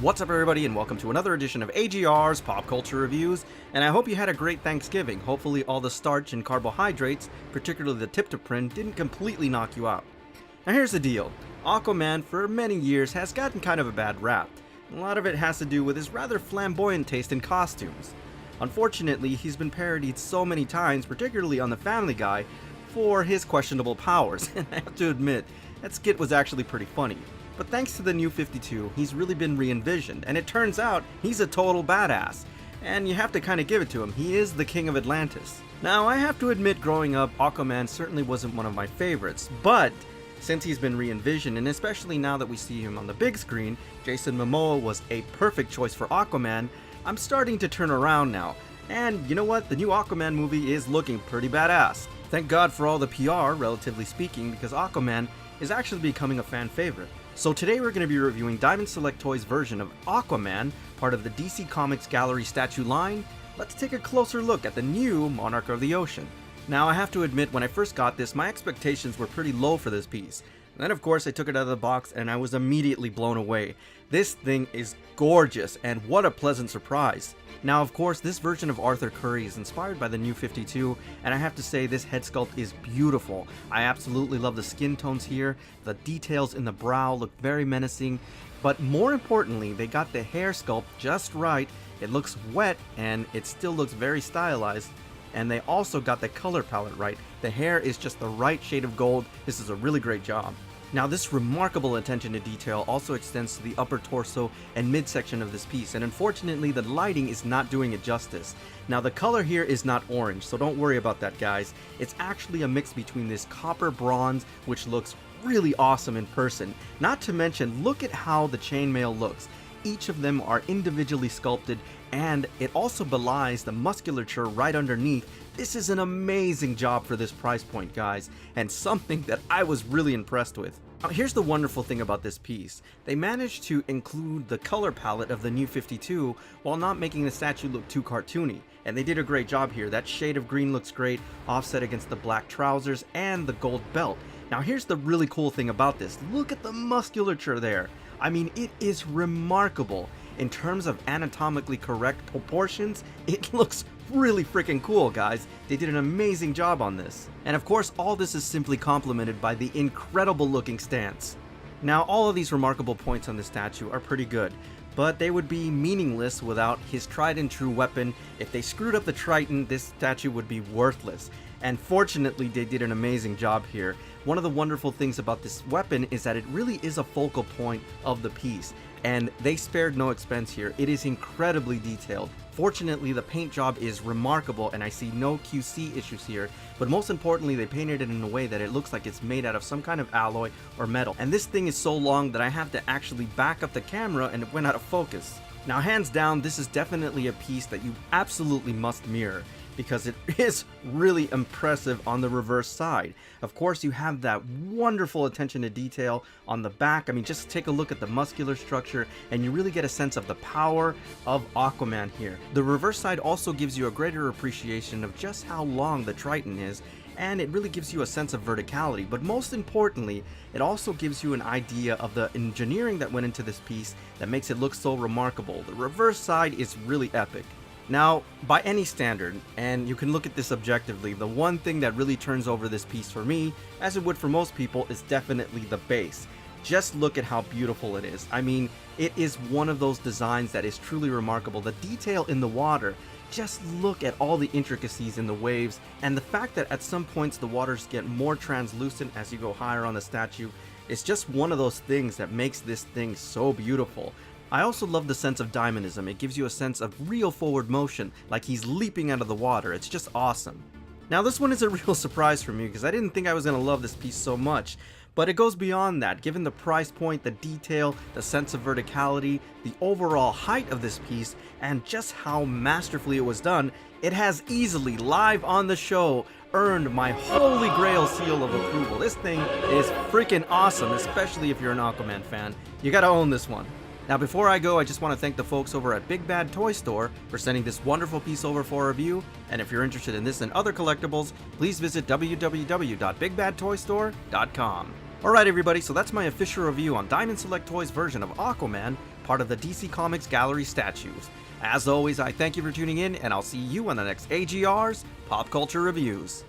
What's up everybody and welcome to another edition of AGR's Pop Culture Reviews, and I hope you had a great Thanksgiving. Hopefully all the starch and carbohydrates, particularly the tryptophan, didn't completely knock you out. Now here's the deal, Aquaman for many years has gotten kind of a bad rap. A lot of it has to do with his rather flamboyant taste in costumes. Unfortunately, he's been parodied so many times, particularly on the Family Guy, for his questionable powers, and I have to admit, that skit was actually pretty funny. But thanks to the New 52, he's really been re-envisioned, and it turns out he's a total badass. And you have to kind of give it to him, he is the king of Atlantis. Now, I have to admit, growing up, Aquaman certainly wasn't one of my favorites, but since he's been re-envisioned, and especially now that we see him on the big screen, Jason Momoa was a perfect choice for Aquaman, I'm starting to turn around now. And you know what? The new Aquaman movie is looking pretty badass. Thank God for all the PR, relatively speaking, because Aquaman is actually becoming a fan favorite. So today we're going to be reviewing Diamond Select Toys' version of Aquaman, part of the DC Comics Gallery statue line. Let's take a closer look at the new Monarch of the Ocean. Now I have to admit, when I first got this, my expectations were pretty low for this piece. And then of course I took it out of the box and I was immediately blown away. This thing is gorgeous, and what a pleasant surprise. Now of course this version of Arthur Curry is inspired by the New 52, and I have to say this head sculpt is beautiful. I absolutely love the skin tones here, the details in the brow look very menacing, but more importantly they got the hair sculpt just right. It looks wet and it still looks very stylized, and they also got the color palette right. The hair is just the right shade of gold. This is a really great job. Now this remarkable attention to detail also extends to the upper torso and midsection of this piece, and unfortunately the lighting is not doing it justice. Now the color here is not orange, so don't worry about that guys. It's actually a mix between this copper bronze, which looks really awesome in person. Not to mention, look at how the chainmail looks. Each of them are individually sculpted, and it also belies the musculature right underneath. This is an amazing job for this price point, guys, and something that I was really impressed with. Now, here's the wonderful thing about this piece. They managed to include the color palette of the New 52 while not making the statue look too cartoony, and they did a great job here. That shade of green looks great, offset against the black trousers and the gold belt. Now here's the really cool thing about this. Look at the musculature there. I mean, it is remarkable. In terms of anatomically correct proportions, it looks really freaking cool, guys. They did an amazing job on this. And of course, all this is simply complemented by the incredible looking stance. Now, all of these remarkable points on the statue are pretty good, but they would be meaningless without his tried and true weapon. If they screwed up the trident, this statue would be worthless. And fortunately, they did an amazing job here. One of the wonderful things about this weapon is that it really is a focal point of the piece, and they spared no expense here. It is incredibly detailed. Fortunately, the paint job is remarkable, and I see no QC issues here, but most importantly, they painted it in a way that it looks like it's made out of some kind of alloy or metal. And this thing is so long that I have to actually back up the camera and it went out of focus. Now, hands down, this is definitely a piece that you absolutely must mirror, because it is really impressive on the reverse side. Of course, you have that wonderful attention to detail on the back. I mean, just take a look at the muscular structure and you really get a sense of the power of Aquaman here. The reverse side also gives you a greater appreciation of just how long the trident is, and it really gives you a sense of verticality. But most importantly, it also gives you an idea of the engineering that went into this piece that makes it look so remarkable. The reverse side is really epic. Now, by any standard, and you can look at this objectively, the one thing that really turns over this piece for me, as it would for most people, is definitely the base. Just look at how beautiful it is. I mean, it is one of those designs that is truly remarkable. The detail in the water, just look at all the intricacies in the waves, and the fact that at some points the waters get more translucent as you go higher on the statue. It's just one of those things that makes this thing so beautiful. I also love the sense of diamondism. It gives you a sense of real forward motion, like he's leaping out of the water. It's just awesome. Now this one is a real surprise for me because I didn't think I was going to love this piece so much, but it goes beyond that. Given the price point, the detail, the sense of verticality, the overall height of this piece, and just how masterfully it was done, it has easily, live on the show, earned my holy grail seal of approval. This thing is freaking awesome, especially if you're an Aquaman fan. You gotta own this one. Now before I go, I just want to thank the folks over at Big Bad Toy Store for sending this wonderful piece over for review, and if you're interested in this and other collectibles, please visit www.bigbadtoystore.com. Alright everybody, so that's my official review on Diamond Select Toys' version of Aquaman, part of the DC Comics Gallery statues. As always, I thank you for tuning in, and I'll see you on the next AGR's Pop Culture Reviews.